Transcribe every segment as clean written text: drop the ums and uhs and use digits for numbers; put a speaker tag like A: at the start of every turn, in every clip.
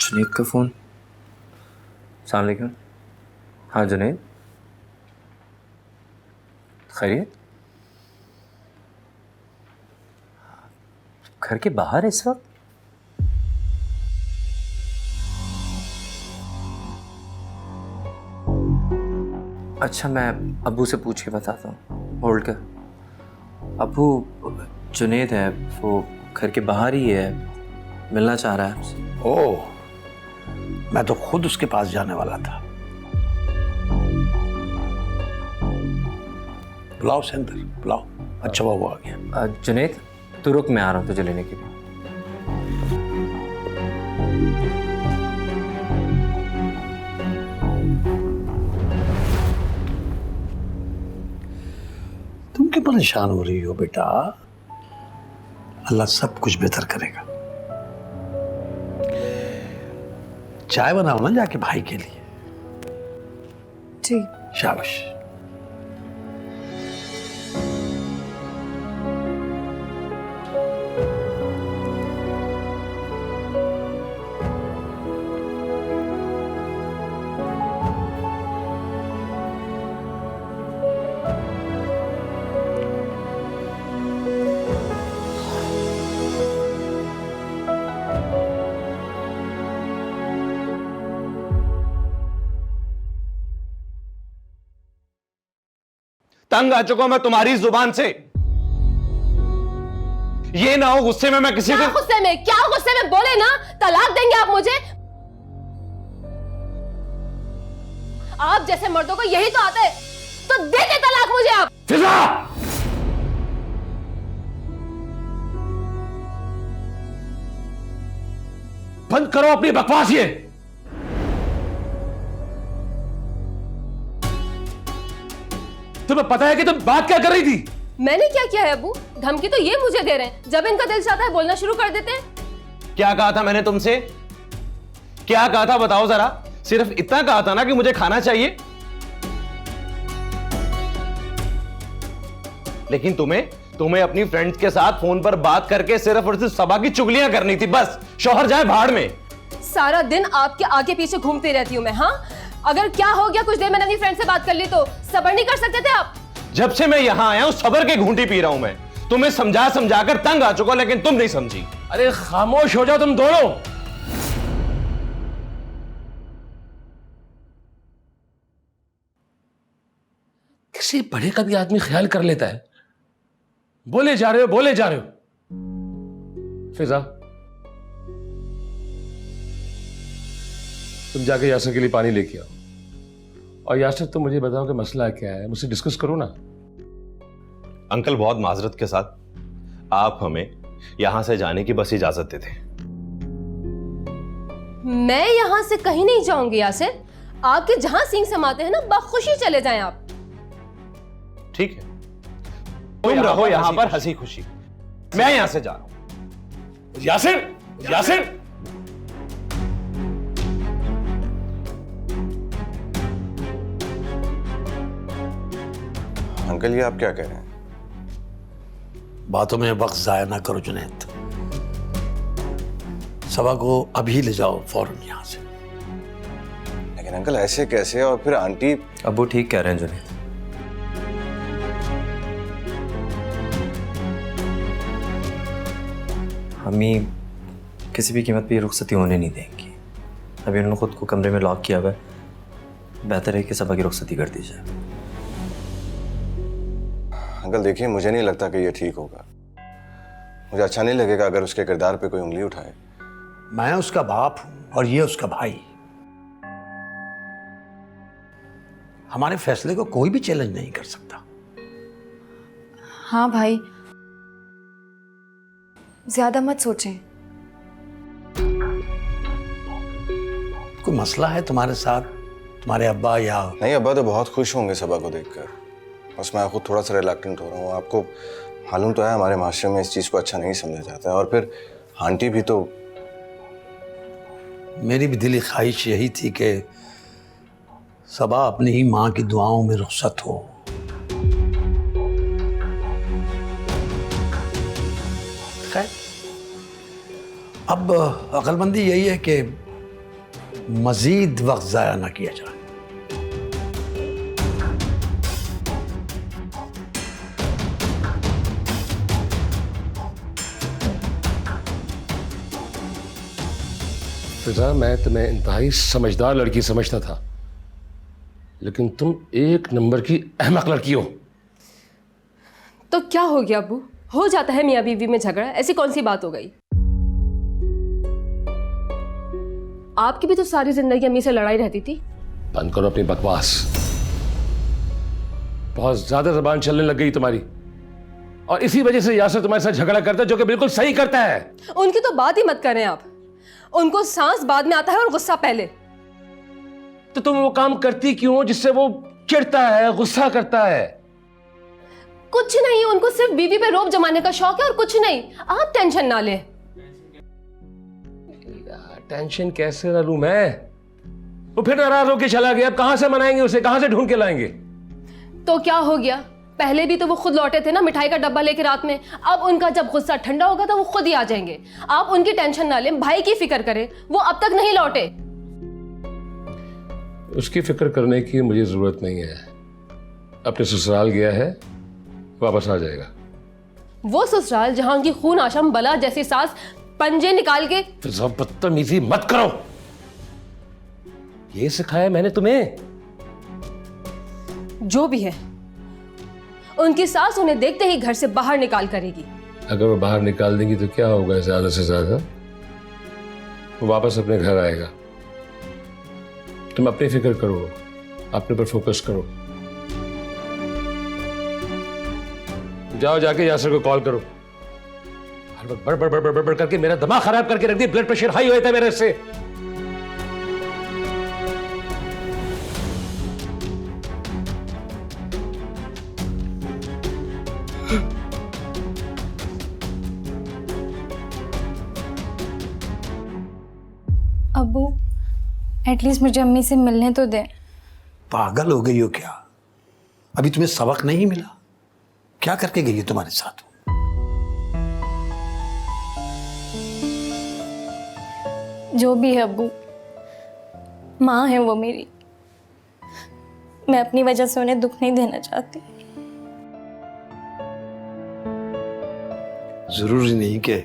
A: जुनैद का फ़ोन। अस्सलाम वालेकुम। हाँ जुनैद, खैरियत? घर के बाहर इस वक्त? अच्छा, मैं अब्बू से पूछ के बताता हूँ। होल्ड कर। अब्बू, जुनैद है, वो घर के बाहर ही है, मिलना चाह रहा है आपसे।
B: ओह, मैं तो खुद उसके पास जाने वाला था। बुलाओ से अंदर, बुलाओ। अच्छा वो आ गया।
A: जुनैद, तू रुक, मैं आ रहा हूँ तुझे लेने के लिए।
B: तुम क्यों परेशान हो रही हो बेटा? अल्लाह सब कुछ बेहतर करेगा। चाय बनाओ ना जाके भाई के लिए।
C: जी।
B: शाबाश।
D: तंग आ चुका मैं तुम्हारी जुबान से। ये ना हो गुस्से में मैं किसी
E: क्या गुस्से में, क्या गुस्से में? बोले ना, तलाक देंगे आप मुझे? आप जैसे मर्दों को यही तो आता है, तो दे दे तलाक मुझे आप।
D: फिजा, बंद करो अपनी बकवास। ये तुम्हें पता है कि तुम बात क्या कर रही थी?
E: मैंने क्या किया है अबू? धमकी तो ये मुझे दे रहे हैं, जब इनका दिल चाहता है बोलना शुरू कर देते हैं।
D: क्या कहा था मैंने तुमसे? क्या कहा था बताओ जरा। सिर्फ इतना कहा था ना कि मुझे खाना चाहिए, लेकिन तुम्हें अपनी फ्रेंड्स के साथ फोन पर बात करके सिर्फ और सिर्फ सबा की चुगलियां करनी थी बस। शौहर जाए भाड़ में।
E: सारा दिन आपके आगे पीछे घूमती रहती हूँ मैं। हाँ, अगर क्या हो गया, कुछ देर मैंने अपनी फ्रेंड से बात कर ली तो सब्र नहीं कर सकते थे आप?
D: जब से मैं यहां आया हूं सबर के घूंटी पी रहा हूं मैं। तुम्हें समझा कर तंग आ चुका, लेकिन तुम नहीं समझी।
F: अरे खामोश हो जाओ तुम दोनों। किसी बड़े का भी आदमी ख्याल कर लेता है। बोले जा रहे हो। फिजा, तुम जाके यासर के लिए पानी लेके आओ। और यासर, तुम मुझे बताओ कि मसला क्या है, मुझसे डिस्कस करो ना।
D: अंकल, बहुत माजरत के साथ आप हमें यहां से जाने की बस इजाजत देते।
E: मैं यहां से कहीं नहीं जाऊंगी यासिर। आपके जहां सींग समाते हैं ना, बखुशी चले जाएं आप।
D: ठीक है, तुम रहो यहां पर हंसी खुशी, मैं यहां से जा रहा हूं।
F: यासिर,
G: अंकल, ये आप क्या कह रहे हैं?
B: बातों में वक्त जाया ना करो जुनैद। सबा को अभी ले जाओ फौरन यहां से।
G: लेकिन अंकल ऐसे कैसे? और फिर आंटी।
A: अब्बू ठीक कह रहे हैं जुनैद। हमी किसी भी कीमत पे ये रुखसती होने नहीं देंगी। अभी उन्होंने खुद को कमरे में लॉक किया हुआ है, बेहतर है कि सबा की रुखसती कर दी जाए।
G: अंकल देखिए, मुझे नहीं लगता कि ये ठीक होगा। मुझे अच्छा नहीं लगेगा अगर उसके किरदार पे कोई उंगली उठाए।
B: मैं उसका बाप हूं और ये उसका भाई। हमारे फैसले को कोई भी चैलेंज नहीं कर सकता।
C: हाँ भाई, ज्यादा मत सोचें।
B: कोई मसला है तुम्हारे साथ, तुम्हारे अब्बा या?
G: नहीं, अब्बा तो बहुत खुश होंगे सबा को देखकर। बस मैं खुद थोड़ा सा रिलैक्टेंट हो रहा हूँ। आपको मालूम तो है हमारे माशरे में इस चीज़ को अच्छा नहीं समझा जाता है। और फिर आंटी भी तो।
B: मेरी भी दिली ख्वाहिश यही थी कि सबा अपनी ही माँ की दुआओं में रुखसत हो। खैर, अब अक्लमंदी यही है कि मजीद वक्त ज़ाया ना किया जाए।
F: फिजा, मैं तुम्हें इंतहाई समझदार लड़की समझता था, लेकिन तुम एक नंबर की अहमक लड़की हो।
E: तो क्या हो गया अब्बू? हो जाता है मियाँ बीवी में झगड़ा, ऐसी कौन सी बात हो गई? आपकी भी तो सारी जिंदगी अम्मी से लड़ाई रहती थी।
F: बंद करो अपनी बकवास। बहुत ज्यादा जबान चलने लग गई तुम्हारी, और इसी वजह से यासर तुम्हारे साथ झगड़ा करता है, जो कि बिल्कुल सही करता है।
E: उनकी तो बात ही मत करें आप। उनको सांस बाद में आता है और गुस्सा पहले।
F: तो तुम वो काम करती क्यों हो जिससे वो चिढ़ता है, गुस्सा करता है?
E: कुछ नहीं, उनको सिर्फ बीवी पे रोब जमाने का शौक है और कुछ नहीं। आप टेंशन ना लें।
F: टेंशन कैसे ना लूं मैं? वो फिर नाराज होके चला गया, अब कहां से मनाएंगे उसे, कहां से ढूंढ के लाएंगे?
E: तो क्या हो गया? पहले भी तो वो खुद लौटे थे ना मिठाई का डब्बा लेके रात में। अब उनका जब गुस्सा ठंडा होगा तो वो खुद ही आ जाएंगे। आप उनकी टेंशन ना लें, भाई की फिक्र करें, वो अब तक नहीं लौटे।
F: उसकी फिक्र करने की मुझे जरूरत नहीं है। अपने ससुराल गया है, वापस आ जाएगा।
E: वो ससुराल जहां की खून आशम बला जैसी सास पंजे निकाल के।
F: फिजा, बदतमीजी मत करो। ये सिखाया मैंने तुम्हें?
E: जो भी है, उनकी सास उन्हें देखते ही घर से बाहर निकाल करेगी।
F: अगर वो बाहर निकाल देंगी तो क्या होगा? ज्यादा से ज्यादा वो वापस अपने घर आएगा। तुम अपनी फिक्र करो, अपने पर फोकस करो। जाओ, जाके यासर को कॉल करो। हर वक्त बड़ बड़ बड़ बड़ करके मेरा दिमाग खराब करके रख दी। ब्लड प्रेशर हाई हुआ था मेरे से।
C: अब्बू, एटलीस्ट मुझे अम्मी से मिलने तो दे।
B: पागल हो गई हो क्या? अभी तुम्हें सबक नहीं मिला? क्या करके गई है तुम्हारे साथ?
C: जो भी है अब्बू, माँ है वो मेरी। मैं अपनी वजह से उन्हें दुख नहीं देना चाहती।
B: जरूरी नहीं कि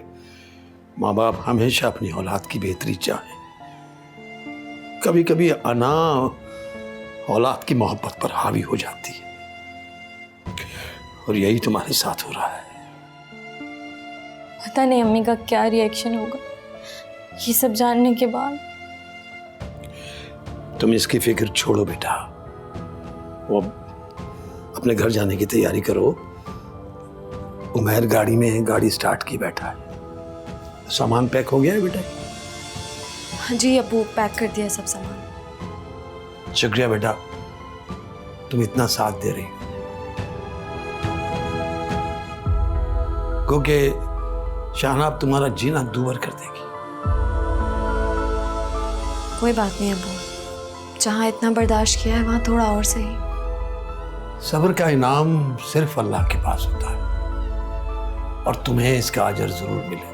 B: माँ बाप हमेशा अपनी औलाद की बेहतरी चाहें। कभी कभी अना औलाद की मोहब्बत पर हावी हो जाती है, और यही तुम्हारे साथ हो रहा है।
C: पता नहीं अम्मी का क्या रिएक्शन होगा ये सब जानने के बाद।
B: तुम इसकी फिक्र छोड़ो बेटा, वो अपने घर जाने की तैयारी करो। उमैर गाड़ी में गाड़ी स्टार्ट की बैठा है। सामान पैक हो गया है बेटा?
C: हाँ जी अब्बू, पैक कर दिया सब सामान।
B: शुक्रिया बेटा, तुम इतना साथ दे रही हो। क्योंकि शाहनाब तुम्हारा जीना दूभर कर देगी।
C: कोई बात नहीं अब्बू, जहाँ इतना बर्दाश्त किया है वहाँ थोड़ा और सही।
B: सब्र का इनाम सिर्फ अल्लाह के पास होता है, और तुम्हें इसका अजर जरूर मिलेगा।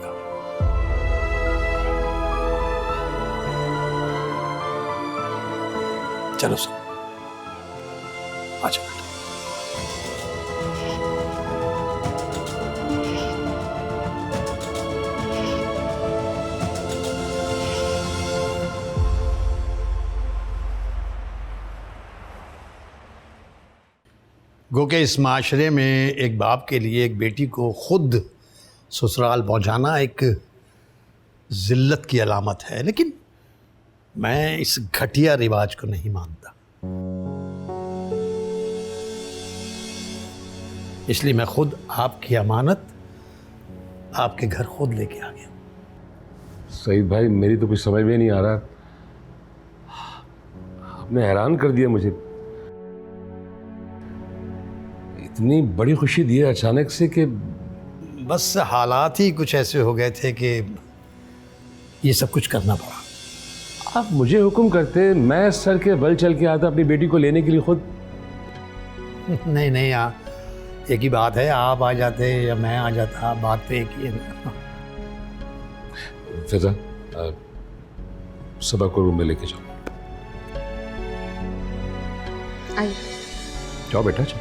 B: चलो सब अच्छा। गो के इस माशरे में एक बाप के लिए एक बेटी को खुद ससुराल पहुंचाना एक जिल्लत की अलामत है, लेकिन मैं इस घटिया रिवाज को नहीं मानता। इसलिए मैं खुद आपकी अमानत आपके घर खुद लेके आ गया।
F: सईद भाई, मेरी तो कुछ समझ में नहीं आ रहा। आपने हैरान कर दिया मुझे। इतनी बड़ी खुशी दी है अचानक से कि
B: बस हालात ही कुछ ऐसे हो गए थे कि ये सब कुछ करना पड़ा।
F: आप मुझे हुक्म करते, मैं सर के बल चल के आता अपनी बेटी को लेने के लिए खुद।
B: नहीं नहीं, एक ही बात है, आप आ जाते या मैं आ जाता, बात तो एक ही है ना।
F: फिजा, सबा को रूम में लेके जाओ।
H: आई।
F: जाओ बेटा, जाओ।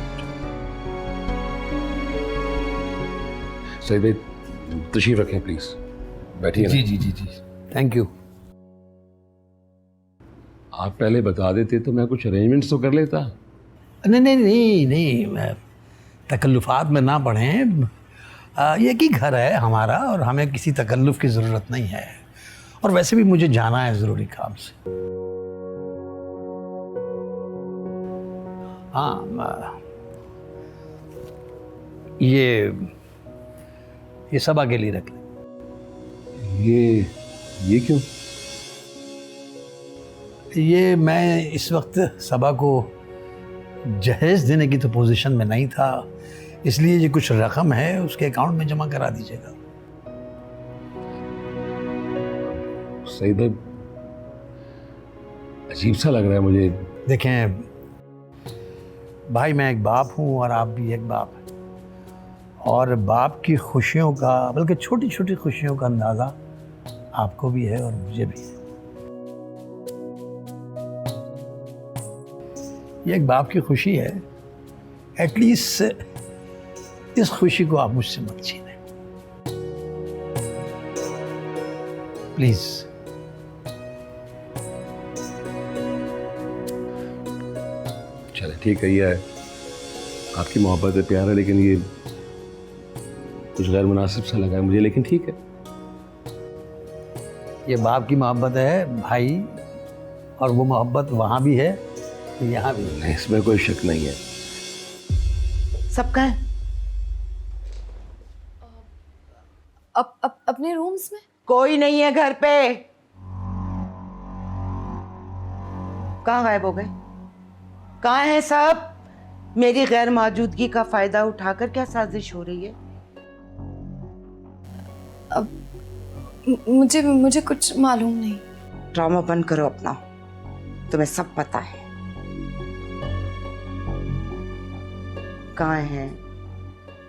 F: सईद भाई तशरीफ रखें प्लीज, बैठिए ना।
B: जी जी जी जी, थैंक यू।
F: आप पहले बता देते तो मैं कुछ अरेंजमेंट्स तो कर लेता।
B: नहीं नहीं नहीं नहीं, तकल्लुफ़ात में ना पड़ें। ये एक ही घर है हमारा और हमें किसी तकल्लुफ़ की ज़रूरत नहीं है। और वैसे भी मुझे जाना है ज़रूरी काम से। हाँ, ये सबा के लिए रख लें।
F: ये क्यों?
B: ये मैं इस वक्त सबा को जहेज़ देने की तो पोजीशन में नहीं था, इसलिए ये कुछ रकम है उसके अकाउंट में जमा करा दीजिएगा।
F: सही भाई, अजीब सा लग रहा है मुझे।
B: देखें भाई, मैं एक बाप हूँ और आप भी एक बाप हैं, और बाप की खुशियों का, बल्कि छोटी छोटी खुशियों का अंदाज़ा आपको भी है और मुझे भी है। ये एक बाप की खुशी है, एटलीस्ट इस खुशी को आप मुझसे मत छीनें प्लीज।
F: चले ठीक है, ये है आपकी मोहब्बत है, प्यार है, लेकिन ये कुछ गैर मुनासिब सा लगा है मुझे, लेकिन ठीक है।
B: ये बाप की मोहब्बत है भाई, और वो मोहब्बत वहाँ भी है यहाँ भी।
F: नहीं, इसमें कोई शक नहीं है।
H: सबका है?
C: अपने रूम्स में
H: कोई नहीं है घर पे। कहाँ गायब हो गए? कहाँ है सब? मेरी गैर मौजूदगी का फायदा उठाकर क्या साजिश हो रही है?
C: मुझे कुछ मालूम नहीं।
H: ड्रामा बंद करो अपना, तुम्हें सब पता है। कहाँ हैं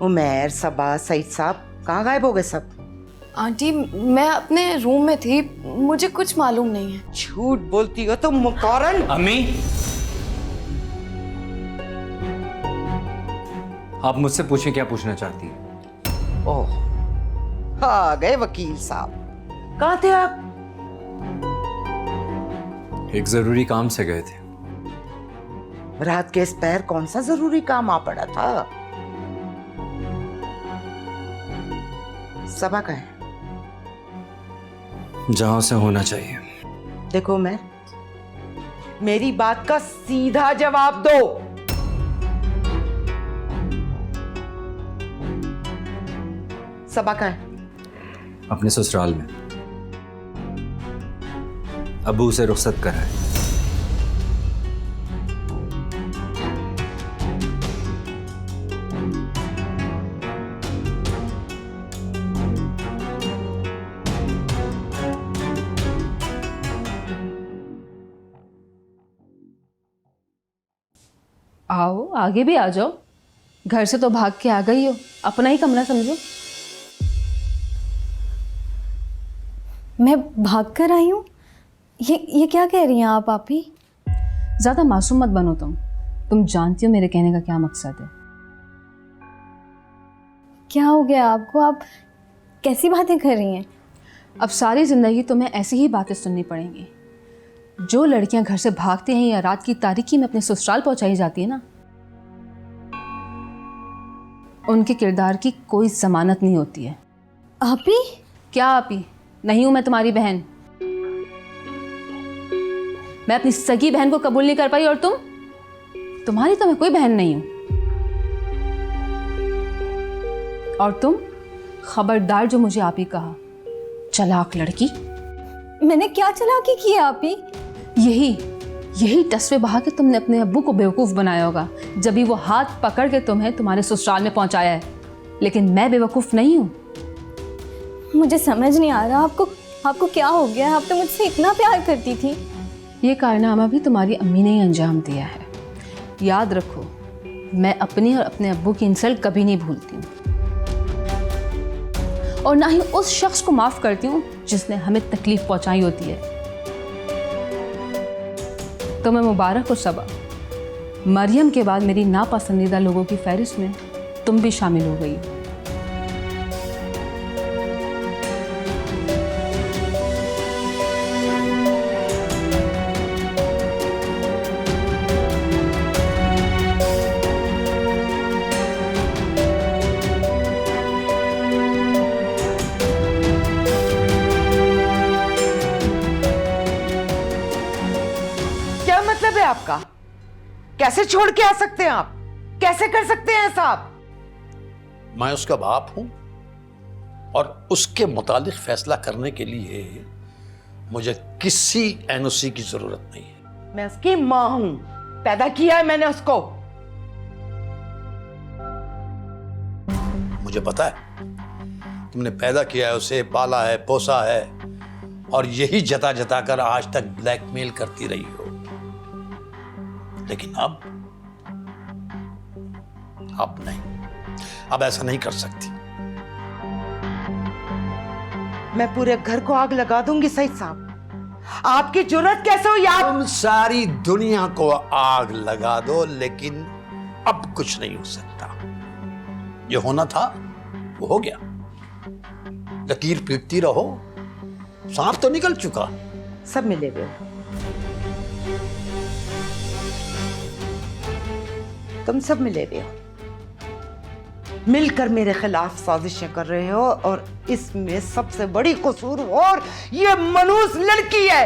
H: उमैर, सबा, सईद साहब? कहाँ गायब हो गए सब?
C: आंटी, मैं अपने रूम में थी, मुझे कुछ मालूम नहीं है।
H: झूठ बोलती हो तुम मुकौरन।
A: अम्मी, आप मुझसे पूछें क्या पूछना चाहती हैं।
H: ओह, आ गए वकील साहब। कहाँ थे आप?
A: एक जरूरी काम से गए थे।
H: रात के इस पैर कौन सा जरूरी काम आ पड़ा था? सबा का है?
A: जहां से होना चाहिए।
H: देखो मैं, मेरी बात का सीधा जवाब दो। सबा का है?
A: अपने ससुराल में अबू से रुखसत कराए।
E: आओ, आगे भी आ जाओ। घर से तो भाग के आ गई हो, अपना ही कमरा समझो।
C: मैं भाग कर आई हूँ? ये क्या कह रही हैं आप आपी?
E: ज़्यादा मासूम मत बनो तुम जानती हो मेरे कहने का क्या मकसद है।
C: क्या हो गया आपको? आप कैसी बातें कर रही हैं?
E: अब सारी ज़िंदगी तुम्हें ऐसी ही बातें सुननी पड़ेंगी। जो लड़कियां घर से भागते हैं या रात की तारीकी में अपने ससुराल पहुंचाई जाती है ना, उनके किरदार की कोई जमानत नहीं होती है।
C: आपी?
E: क्या आपी? नहीं हूं मैं तुम्हारी बहन। मैं अपनी सगी बहन को कबूल नहीं कर पाई, और तुम्हारी तो मैं कोई बहन नहीं हूं। और तुम खबरदार जो मुझे आपी कहा, चालाक लड़की।
C: मैंने क्या चालाकी की है आपी?
E: यही टसवे बहा के तुमने अपने अब्बू को बेवकूफ़ बनाया होगा, जब भी वो हाथ पकड़ के तुम्हें तुम्हारे ससुराल में पहुंचाया है। लेकिन मैं बेवकूफ़ नहीं हूं।
C: मुझे समझ नहीं आ रहा आपको आपको क्या हो गया? आप तो मुझसे इतना प्यार करती थी।
E: ये कारनामा भी तुम्हारी अम्मी ने ही अंजाम दिया है। याद रखो, मैं अपनी और अपने अब्बू की इंसल्ट कभी नहीं भूलती हूँ, और ना ही उस शख्स को माफ करती हूँ जिसने हमें तकलीफ पहुंचाई होती है। तो मैं मुबारक हो सबा, मरियम के बाद मेरी नापसंदीदा लोगों की फहरिस्त में तुम भी शामिल हो गई।
H: क्या मतलब है आपका? कैसे छोड़ के आ सकते हैं आप? कैसे कर सकते हैं ऐसा आप?
B: मैं उसका बाप हूं और उसके मुतालिक फैसला करने के लिए मुझे किसी एनओसी की जरूरत नहीं है।
H: मैं उसकी मां हूं, पैदा किया है मैंने उसको।
B: मुझे पता है तुमने पैदा किया है उसे, पाला है, पोसा है, और यही जता जता कर आज तक ब्लैकमेल करती रही हो। लेकिन अब नहीं, अब ऐसा नहीं कर सकती।
H: मैं पूरे घर को आग लगा दूंगी सईद साहब। आपकी जुर्रत कैसे हुई आप?
B: तुम सारी दुनिया को आग लगा दो, लेकिन अब कुछ नहीं हो सकता। ये होना था वो हो गया। लकीर पीटती रहो, सांप तो निकल चुका।
H: सब मिले हुए हो, तुम सब मिले हुए हो, मिलकर मेरे खिलाफ साजिशें कर रहे हो, और इसमें सबसे बड़ी कसूर और ये मनूस लड़की है।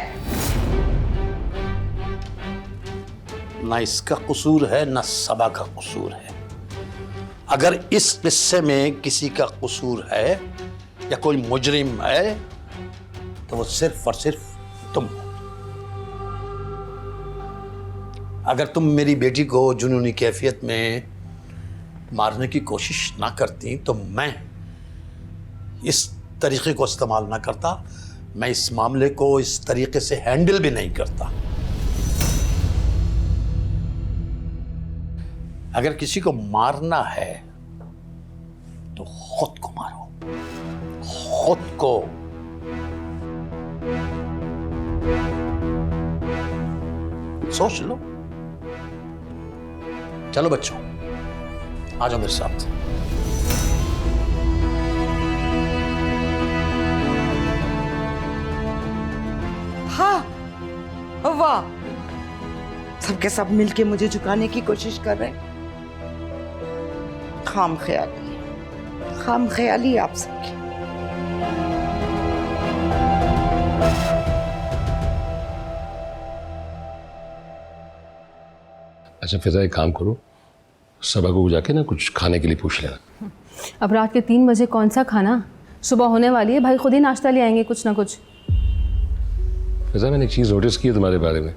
B: ना इसका कसूर है ना सबा का कसूर है। अगर इस किस्से में किसी का कसूर है या कोई मुजरिम है तो वो सिर्फ और सिर्फ तुम हो। अगर तुम मेरी बेटी को जुनूनी कैफियत में मारने की कोशिश ना करती तो मैं इस तरीके को इस्तेमाल ना करता, मैं इस मामले को इस तरीके से हैंडल भी नहीं करता। अगर किसी को मारना है तो खुद को मारो, खुद को। सोच लो। चलो बच्चों, आ जाओ मेरे साथ।
H: हाँ, वाह, सबके सब मिलके मुझे झुकाने की कोशिश कर रहे हैं। खाम ख्याली आप सबकी।
F: अच्छा फिजा, एक काम करो, सबा को जाके ना कुछ खाने के लिए पूछ लेना।
E: अब रात के 3 बजे कौन सा खाना, सुबह होने वाली है, भाई खुद ही नाश्ता ले आएंगे कुछ ना कुछ।
F: फिजा, मैंने एक चीज़ नोटिस की है तुम्हारे बारे में।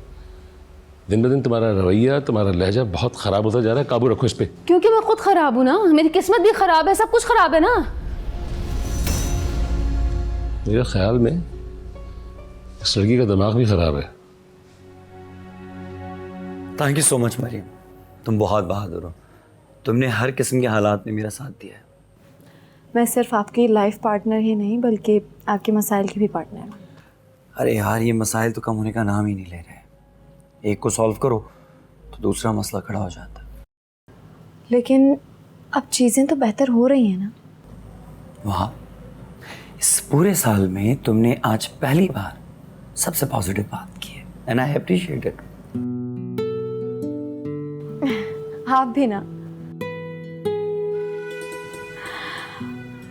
F: दिन ब दिन तुम्हारा रवैया, तुम्हारा लहजा बहुत ख़राब होता जा रहा है। काबू रखो इस पर।
E: क्योंकि मैं खुद ख़राब हूँ ना, मेरी किस्मत भी ख़राब है, सब कुछ ख़राब है ना।
F: मेरे ख्याल में इस लड़की का दिमाग भी ख़राब है।
I: Thank you so much Mariam, तुम बहुत बहादुर हो। तुमने हर किस्म के हालात में मेरा साथ दिया है।
C: मैं सिर्फ आपकी लाइफ पार्टनर ही नहीं बल्कि आपके मसाइल की भी पार्टनर हूँ।
I: अरे यार, ये मसाइल तो कम होने का नाम ही नहीं ले रहे। एक को सॉल्व करो तो दूसरा मसला खड़ा हो जाता है।
C: लेकिन अब चीज़ें तो बेहतर हो रही हैं ना।
I: वाह, इस पूरे साल में तुमने आज पहली बार सबसे पॉजिटिव बात की है, एंड आई अप्रिशिएट इट।
C: आप भी ना।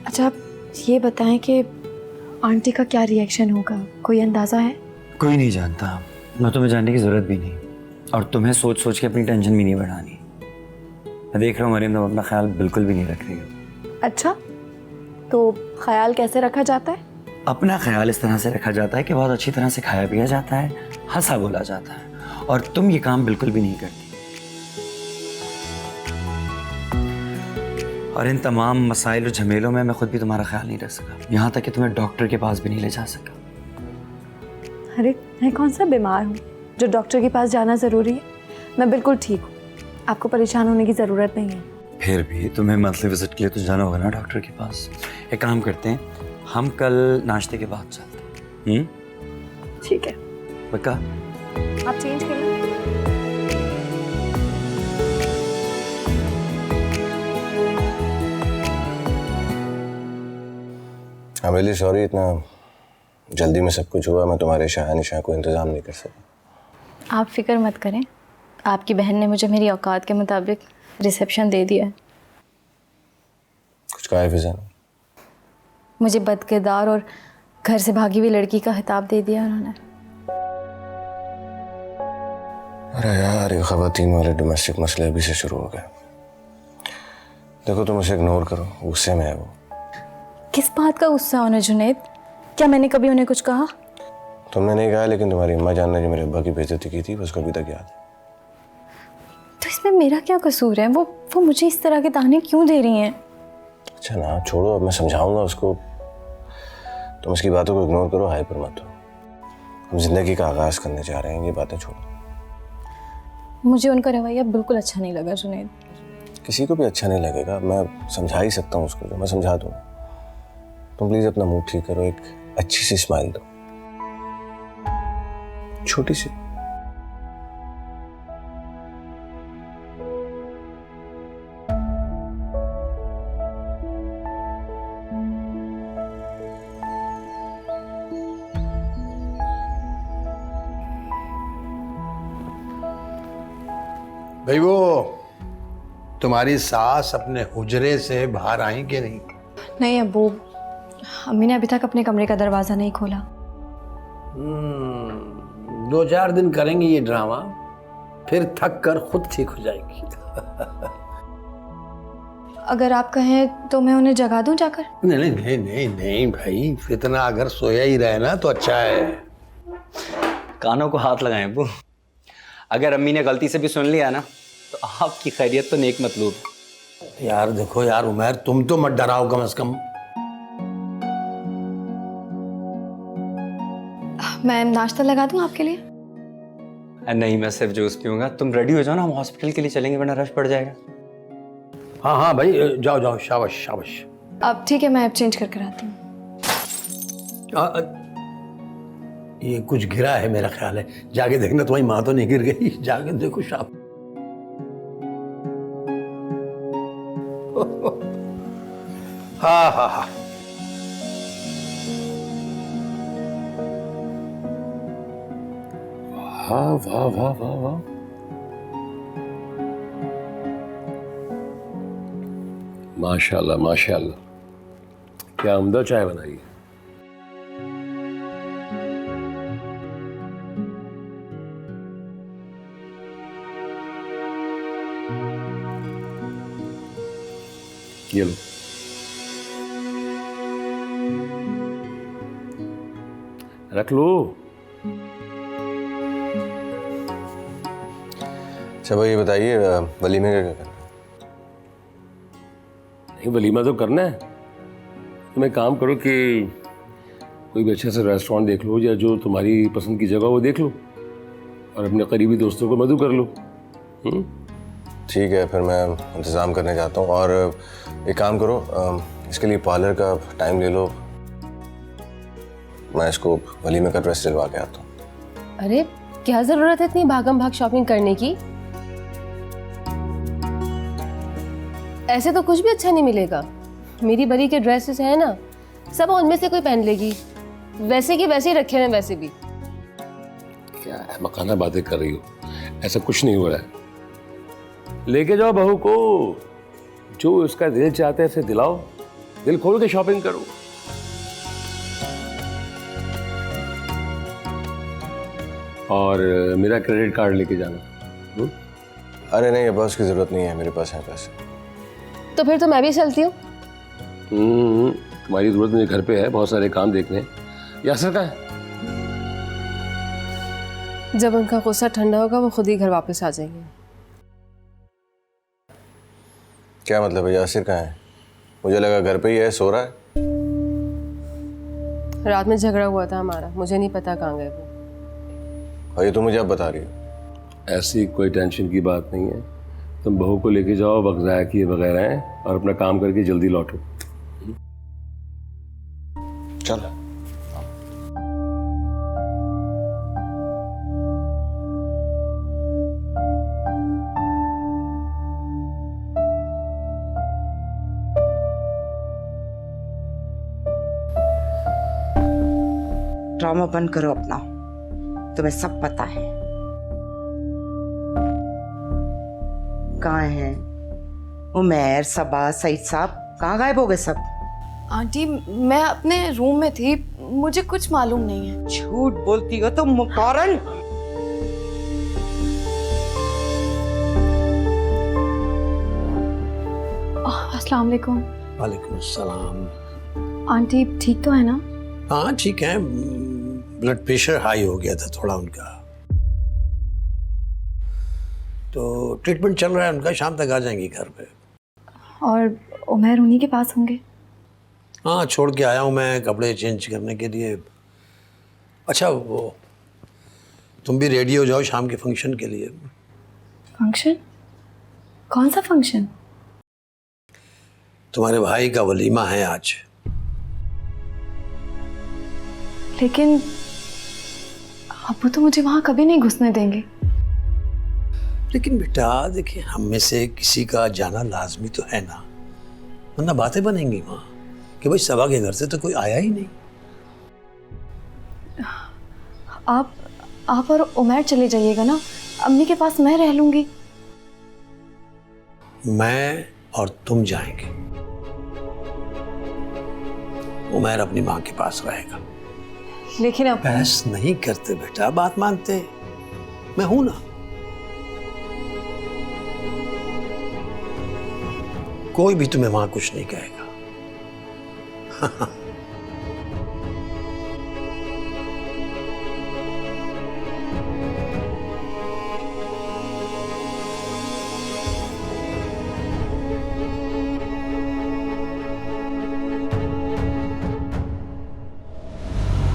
C: अच्छा, आप ये बताएं कि आंटी का क्या रिएक्शन होगा, कोई अंदाज़ा है?
I: कोई नहीं जानता, ना तुम्हें जानने की ज़रूरत भी नहीं, और तुम्हें सोच सोच के अपनी टेंशन भी नहीं बढ़ानी। मैं देख रहा हूँ मरियम, तुम अपना ख्याल बिल्कुल भी नहीं रख रही हो।
C: अच्छा, तो ख्याल कैसे रखा जाता है?
I: अपना ख्याल इस तरह से रखा जाता है कि बहुत अच्छी तरह से खाया पिया जाता है, हंसा बोला जाता है, और तुम ये काम बिल्कुल भी नहीं करती। और इन तमाम मसाइल और झमेलों में मैं खुद भी तुम्हारा ख्याल नहीं रख सका, यहाँ तक कि तुम्हें डॉक्टर के पास भी नहीं ले जा सका।
J: अरे मैं कौन सा बीमार हूँ जो डॉक्टर के पास जाना ज़रूरी है? मैं बिल्कुल ठीक हूँ, आपको परेशान होने की ज़रूरत नहीं है।
I: फिर भी तुम्हें मंथली विजिट के लिए तो जाना होगा ना डॉक्टर के पास। एक काम करते हैं, हम कल नाश्ते के बाद चलते हैं।
J: ठीक है,
I: पक्का?
J: आप चेंज कर लो।
G: I'm really sorry, इतना जल्दी में सब कुछ हुआ। मैं तुम्हारे शहनिशाह को इंतज़ाम नहीं कर सका।
C: आप फिक्र मत करें, आपकी बहन ने मुझे मेरी औकात के मुताबिक रिसेप्शन दे दिया है।
G: कुछ कहा है फिजा ने?
C: मुझे बदकिरदार और घर से भागी हुई लड़की का खिताब दे दिया उन्होंने।
G: अरे यार, ये ख़वातीन वाले डोमेस्टिक मसले अभी से शुरू हो गए। देखो तुम उसे इग्नोर करो, गुस्से में है वो।
C: किस बात का गुस्सा उन्हें जुनैद? क्या मैंने कभी उन्हें कुछ कहा?
G: तुमने नहीं कहा, लेकिन तुम्हारी अम्मा जान ने जो मेरे अब्बा की बेइज्जती की थी उसको अभी तक याद है।
C: तो इसमें मेरा क्या कसूर है? वो मुझे इस तरह के ताने क्यों दे रही हैं?
G: अच्छा ना, छोड़ो, अब मैं समझाऊंगा उसको। तुम उसकी बातों को इग्नोर करो, हाइपर मत हो। हम जिंदगी का आगाज़ करने जा रहे हैं, ये बातें छोड़ो।
C: मुझे उनका रवैया बिल्कुल अच्छा नहीं लगा जुनैद।
G: किसी को भी अच्छा नहीं लगेगा, मैं समझा ही सकता हूँ उसको, जो मैं समझा दूँगा। तुम प्लीज़ अपना मूड ठीक करो, एक अच्छी सी स्माइल दो, छोटी सी।
B: भाई वो तुम्हारी सास अपने हुजरे से बाहर आई कि नहीं?
J: नहीं अब्बू, अम्मी ने अभी तक अपने कमरे का दरवाज़ा नहीं खोला।
B: 2-4 दिन करेंगी ये ड्रामा, फिर थक कर खुद ठीक हो जाएगी।
J: अगर आप कहें तो मैं उन्हें जगा दूं जाकर?
B: नहीं नहीं नहीं नहीं नहीं भाई, फितना अगर सोया ही रहे ना तो अच्छा है।
I: कानों को हाथ लगाएं अब्बू। अगर अम्मी ने गलती से भी सुन लिया ना तो आपकी खैरियत तो नेक मतलूब।
B: यार देखो यार उमर, तुम तो मत डराओ कम से कम।
J: मैं नाश्ता लगा दूं आपके लिए?
I: नहीं, मैं सिर्फ जूस पीऊंगा। तुम रेडी हो जाओ ना, हम हॉस्पिटल के लिए चलेंगे वरना रश पड़ जाएगा।
B: हाँ हाँ भाई, जाओ जाओ, शाबाश शाबाश।
J: अब ठीक है, मैं अब चेंज करके आती हूँ।
B: ये कुछ गिरा है मेरा ख्याल है, जाके देखना तुम्हारी माँ तो नहीं गिर गई। जाके देखो शाब। हाँ हाँ हाँ,
F: वाह वाह वाह वाह वाह, माशाल्लाह माशाल्लाह, क्या उम्दा चाय बनाई है। ये लो, रख लो।
G: अच्छा भाई, ये बताइए वलीमे का क्या करना है?
F: नहीं, वलीमा तो करना है। तुम एक काम करो कि कोई भी अच्छा सा रेस्टोरेंट देख लो, या जो तुम्हारी पसंद की जगह वो देख लो, और अपने करीबी दोस्तों को मदू कर लो।
G: ठीक है, फिर मैं इंतज़ाम करने जाता हूँ। और एक काम करो, इसके लिए पार्लर का टाइम ले लो, मैं इसको वलीमे का ड्रेस दिलवा के आता हूँ।
E: अरे क्या जरूरत है इतनी भागम भाग शॉपिंग करने की? ऐसे तो कुछ भी अच्छा नहीं मिलेगा। मेरी बरी के ड्रेसेस है ना, सब उनमें से कोई पहन लेगी। वैसे की वैसे ही रखे हैं, वैसे भी।
F: क्या है मकाना बातें कर रही हो? ऐसा कुछ नहीं हो रहा है। लेके जाओ बहू को, जो उसका दिल चाहता है उसे दिलाओ, दिल खोल के शॉपिंग करो। और मेरा क्रेडिट कार्ड लेके जाना।
G: अरे नहीं, अब उसकी ज़रूरत नहीं है, मेरे पास है पैसे।
E: तो फिर तो मैं भी चलती हूँ।
F: तुम्हारी जरूरत मुझे घर पे है, बहुत सारे काम देखने हैं। यासर का है?
E: जब उनका गुस्सा ठंडा होगा वो खुद ही घर वापस आ जाएंगे।
G: क्या मतलब है? यासिर कहाँ है? मुझे लगा घर पे ही है, सो रहा है।
E: रात में झगड़ा हुआ था हमारा, मुझे नहीं पता कहाँ गए वो।
G: और ये तुम मुझे अब बता रही हो?
F: ऐसी कोई टेंशन की बात नहीं है। तुम बहू को लेके जाओ, वक्त ज़ाया किए बगैर आए, और अपना काम करके जल्दी लौटो।
G: चल।
H: ड्रामा बंद करो अपना, तुम्हें सब पता है। कहाँ हैं उमैर, सबा, सईद साहब? कहाँ गायब हो गए सब?
J: आंटी मैं अपने रूम में थी, मुझे कुछ मालूम नहीं है।
H: झूठ बोलती हो तुम मुकारन।
J: अस्सलाम वालेकुम।
B: वालेकुम अस्सलाम।
J: आंटी ठीक तो है ना?
B: हाँ ठीक है, ब्लड प्रेशर हाई हो गया था थोड़ा उनका, तो ट्रीटमेंट चल रहा है उनका, शाम तक आ जाएंगी घर पे।
J: और उमैर उन्हीं के पास होंगे?
B: हाँ छोड़ के आया हूँ मैं कपड़े चेंज करने के लिए। अच्छा वो तुम भी रेडी हो जाओ शाम के फंक्शन के लिए।
J: फंक्शन? कौन सा फंक्शन?
B: तुम्हारे भाई का वलीमा है आज।
J: लेकिन अब्बू तो मुझे वहां कभी नहीं घुसने देंगे।
B: लेकिन बेटा देखिए, हम में से किसी का जाना लाजमी तो है ना, वरना बातें बनेंगी वहाँ कि भाई सबा के घर से तो कोई आया ही नहीं।
J: आप और उमैर चले जाइएगा ना, अम्मी के पास मैं रह लूंगी।
B: मैं और तुम जाएंगे, उमैर अपनी माँ के पास रहेगा।
J: लेकिन अब
B: बहस नहीं करते बेटा, बात मानते, मैं हूं ना। कोई भी तुम्हें वहां कुछ नहीं कहेगा।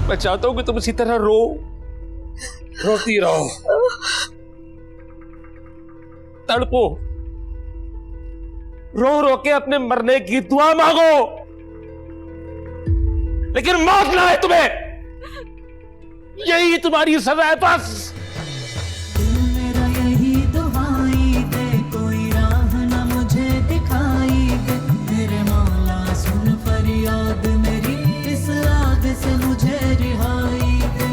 F: मैं चाहता हूं कि तुम इसी तरह रोती रहो, तड़पो, रो रो के अपने मरने की दुआ मांगो, लेकिन मौत ना है तुम्हें। यही तुम्हारी सजा है बस।
K: मेरा यही दुहाई दे, कोई राह ना मुझे दिखाई दे, मेरे मौला सुन फरियाद मेरी, इस आग से मुझे रिहाई दे।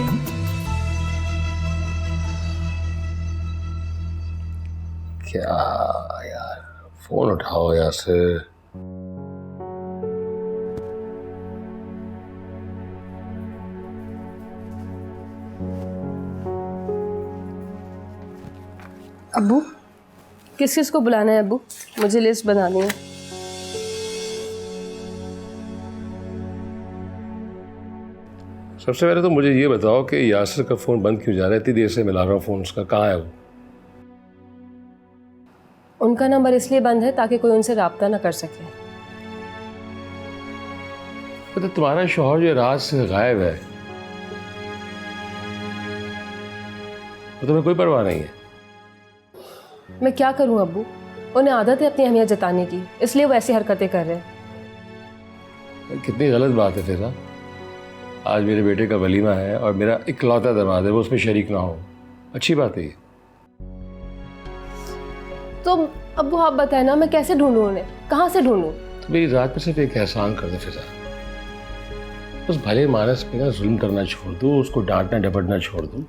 F: क्या यार, फोन उठाओ यार से।
E: अब्बू किस किस को बुलाना है अब्बू? मुझे लिस्ट बनानी है।
F: सबसे पहले तो मुझे ये बताओ कि यासिर का फोन बंद क्यों जा रहा है? इतनी देर से मिला रहा हूँ फोन उसका, कहाँ है वो?
E: उनका नंबर इसलिए बंद है ताकि कोई उनसे राब्ता ना कर सके।
F: तो तुम्हारा शौहर जो रात से गायब है, वो तुम्हें कोई परवाह नहीं है?
E: मैं क्या करूं अब्बू, उन्हें आदत है अपनी अहमियत जताने की, इसलिए वो ऐसी हरकतें कर रहे हैं।
F: कितनी गलत बात है फिर। आज मेरे बेटे का वलीमा है और मेरा इकलौता दामाद है, वो उसमें शरीक ना हो, अच्छी बात है ये।
E: तो अब्बू आप बताए ना, मैं कैसे ढूंढूं उन्हें, कहाँ से ढूंढूं?
F: तो मेरी रात में सिर्फ एक एहसान कर दे फिजा, उस भले मानस पे ना जुल्म करना छोड़ दो, उसको डांटना डपटना छोड़ दो,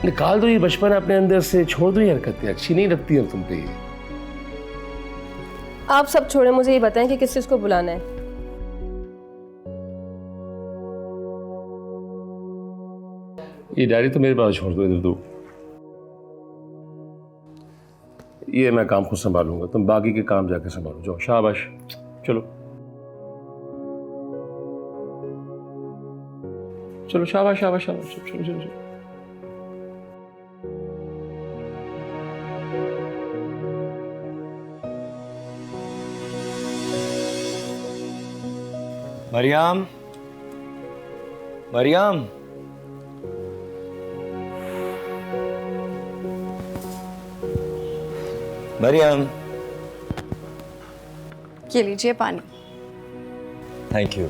F: निकाल दो ये बचपन अपने अंदर से, छोड़ दो ये हरकतें, अच्छी नहीं लगती अब तुम पे ये।
E: आप सब छोड़े, मुझे ये बताएं कि किस किस को बुलाना है।
F: ये डायरी तो मेरे पास छोड़ दो, इधर दो, ये मैं काम खुद संभालूंगा, तुम बाकी के काम जाके संभालो, जाओ, शाबाश, चलो चलो, शाबाश शाबाश शाबाश, चलो चलो चलो।
I: मरियम, मरियम, मरियम,
J: ये लीजिए पानी।
I: थैंक यू,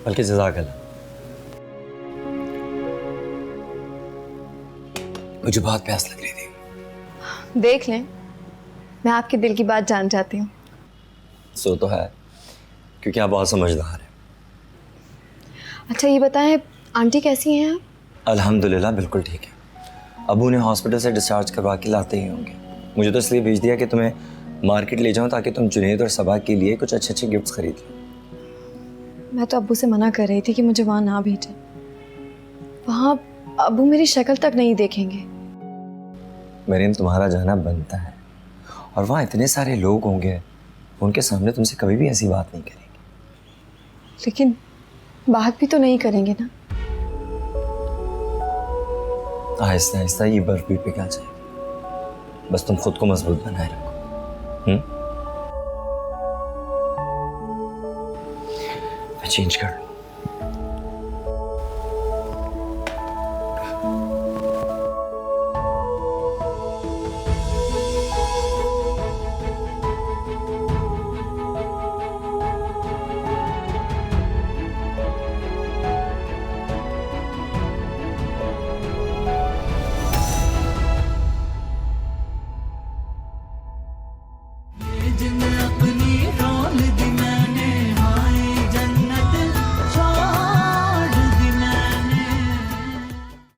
I: बल्कि जज़ाकल्लाह। मुझे बहुत प्यास लग रही थी।
J: देख लें, मैं आपके दिल की बात जान जाती हूँ।
I: सो तो है, क्योंकि आप बहुत समझदार हैं।
J: अच्छा ये बताएं, आंटी कैसी हैं आप?
I: अल्हम्दुलिल्लाह बिल्कुल ठीक है। अबू ने हॉस्पिटल से डिस्चार्ज करवा के लाते ही होंगे। मुझे तो इसलिए भेज दिया कि तुम्हें मार्केट ले जाऊं ताकि तुम जुनैद और सबा के लिए कुछ अच्छे अच्छे गिफ्ट्स खरीद लो।
J: मैं तो अब्बू से मना कर रही थी कि मुझे वहाँ ना भेजें। वहाँ अब्बू मेरी शक्ल तक नहीं देखेंगे।
I: मरियम, तुम्हारा जाना बनता है, और वहाँ इतने सारे लोग होंगे, उनके सामने तुमसे कभी भी ऐसी बात नहीं करेंगे।
J: लेकिन बात भी तो नहीं करेंगे ना।
I: आहिस्ता आहिस्ता ये बर्फ भी पिघल जाएगी। बस तुम खुद को मजबूत बनाए रखो। मैं चेंज कर लूं।
K: जिन अपने